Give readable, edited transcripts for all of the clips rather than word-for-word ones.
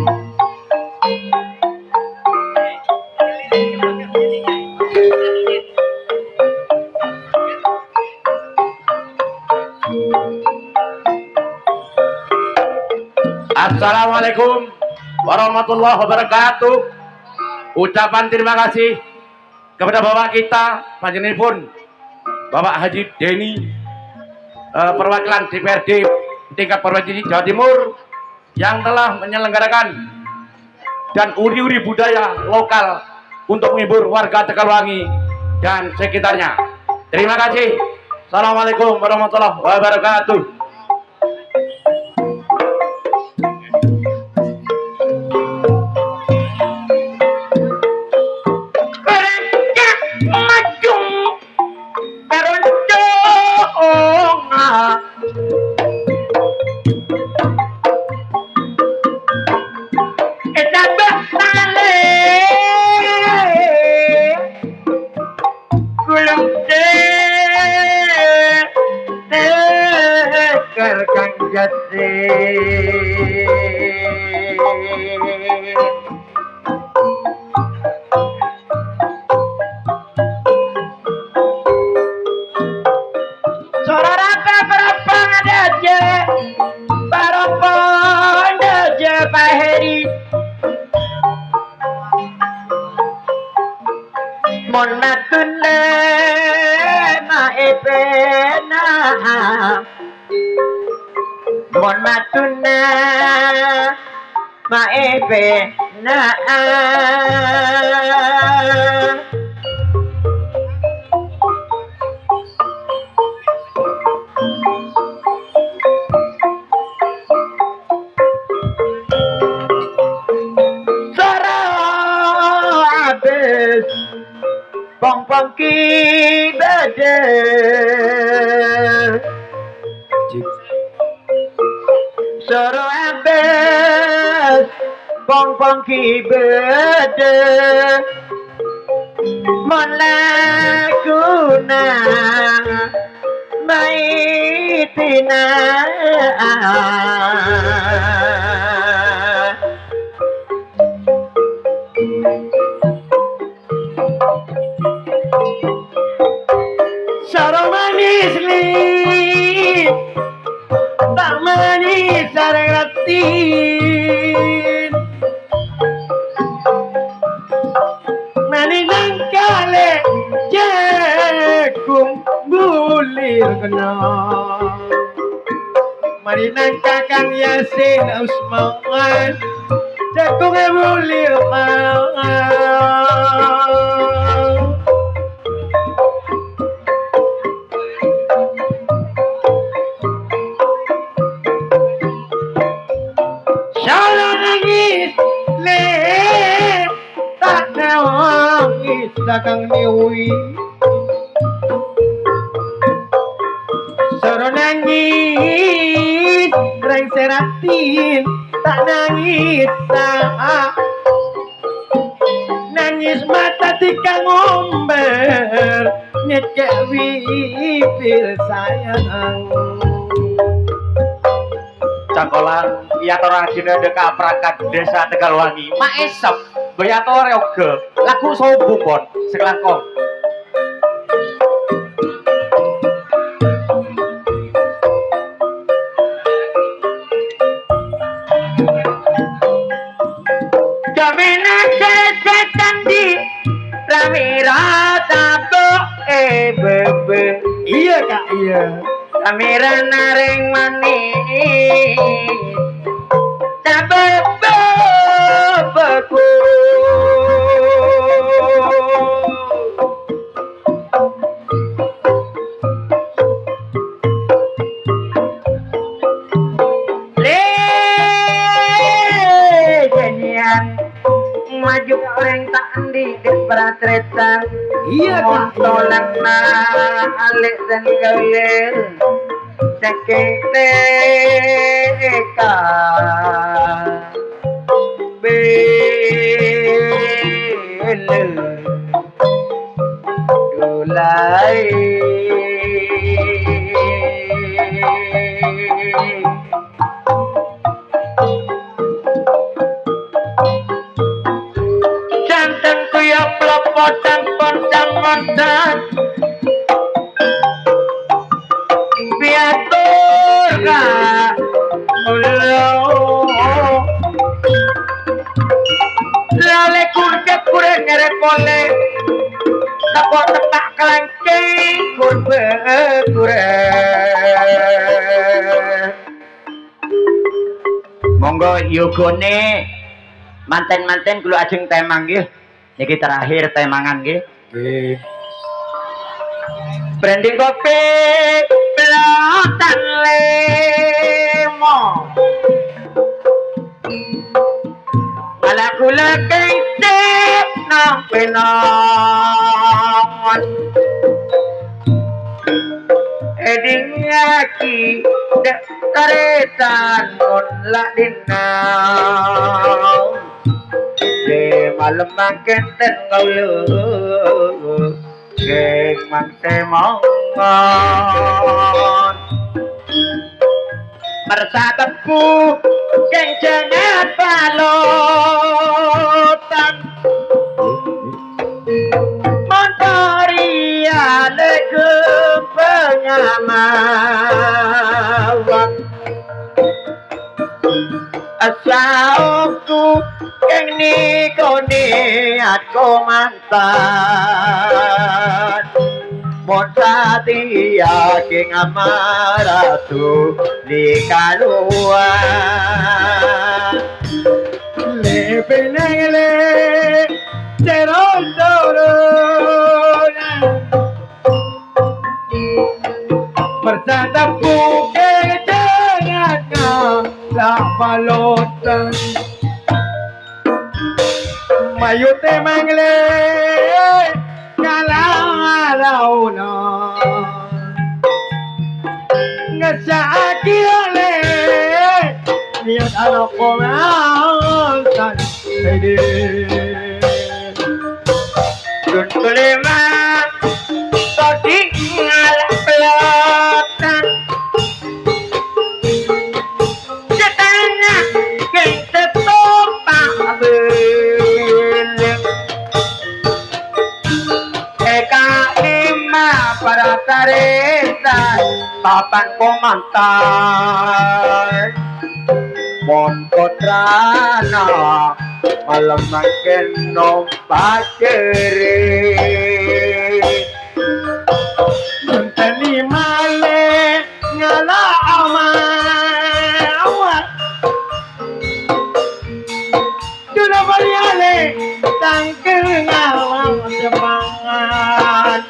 Assalamualaikum warahmatullahi wabarakatuh. Ucapan terima kasih kepada Bapak kita, panjenenganipun Bapak Haji Deni, perwakilan DPRD tingkat Provinsi Jawa Timur yang telah menyelenggarakan dan uri-uri budaya lokal untuk menghibur warga Tegalwangi dan sekitarnya. Terima kasih. Assalamualaikum warahmatullahi wabarakatuh. Ki bede molekuna maitina saramanis li tak manis sarati kena marinang kakang Yasin Usman cakung bulir salah nangis le tak nangis kakang niwi nangis reng seratin tak nangis nangis mata tika ngomber nyekek bibir sayang Cakolan Yatora Dina Deka Prakat Desa Tegalwangi Mak Esep Bayatore Oge lagu sombong pon sekelangkong bebe iya kak iya kamera naring manis cabet bebeku le jadian maju orang tak andi di peratretan iya kan tolak na alik dan galir ceketeka belu dulai pontang piatur ka lale kurke kurang ngerepole takut tepak kelangking kurbe kurang monggo yogone manten-manten kulo ajeng temang nggih niki terakhir temangan nggih nggih branding kopi pelotan lemo ala kula kentip nang penon eding aki dek karetan on la dinau de malam makin tengalu ke mante mongon bersataku kencengan balotan montoria leke penyamawan asalku keng nikoni atko mantan Monsatia king amaratu di kaluan le penele cerondoro bersataku ke dengannya la balotan mayute mangle ngalauna ngasakile niat anak komantan ede dun kelima tadi ngalaplatan setana keng tetupak beling eka lima para taretan papan komantar mon kotrana malam makin nompak kere menteni male ngala amawat sudah baliale tangkel ngawang semangat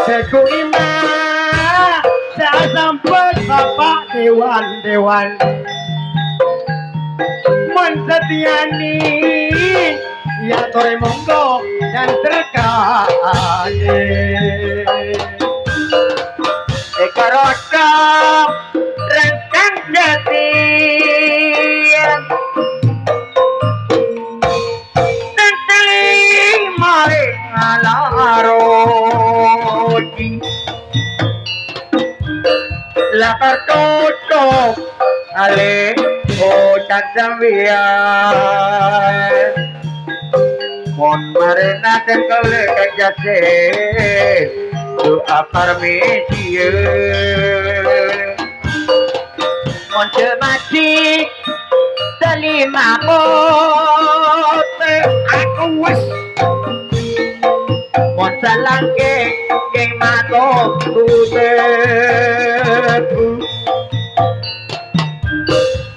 seku ima saya sampai bapak dewan Monsatiani ya tore monggo dan terkade ekarotap rengkang jati nanti mari ngalaroti lapar tutup ale otak sambian mon marena tengkale kajase tu aparmesie mon cemati terima kote aku wes mon salangke geng mato tuteku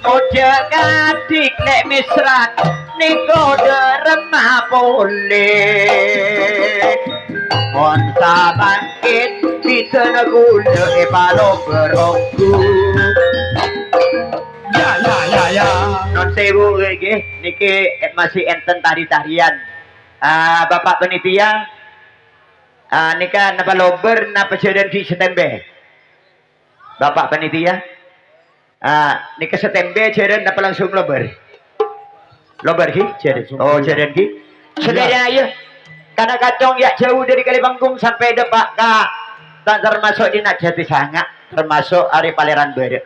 oja gadik nek misrat niko derema boleh mon sabangkit ditenegule epalo berongku ya non sewu nggih niki masih enten tari-tarian Bapak penitia nika napa lober napa jadan di setembe Bapak penitia nika setembe jadan napa langsung lober ki jadan oh jadan ki sedaya ayo karena kacong ya jauh dari Kalibangkung sampai depak ka dan termasuk di Jati Sanga termasuk Ari Paleran Bere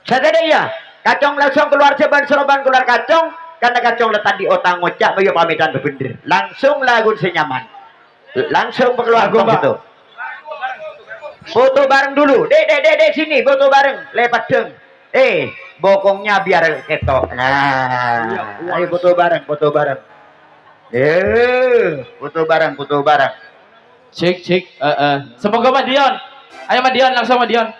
sedaya kacong langsung keluar Jeban Seroban keluar kacong Karena kacau letak di otak ngocak, bayo pamitan bener. Langsung lagu senyaman. Langsung keluar Lagu, Mbak. gitu. Foto bareng dulu. Dek, sini foto bareng. Lepas deng. Bokongnya biar ketok. Nah, ayo foto bareng. Foto bareng. Foto bareng. Cik. Semoga Madion. Ayo Madion, langsung Madion.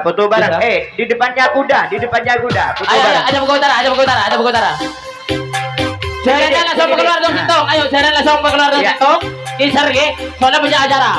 Foto bareng. Bisa. Di depannya kuda. Foto Ayo, bareng. ada buku utara. Jalan langsung keluar dong Sintong. Ayo, jalan langsung keluar dong Ya. Sintong. Kisar soalnya punya acara.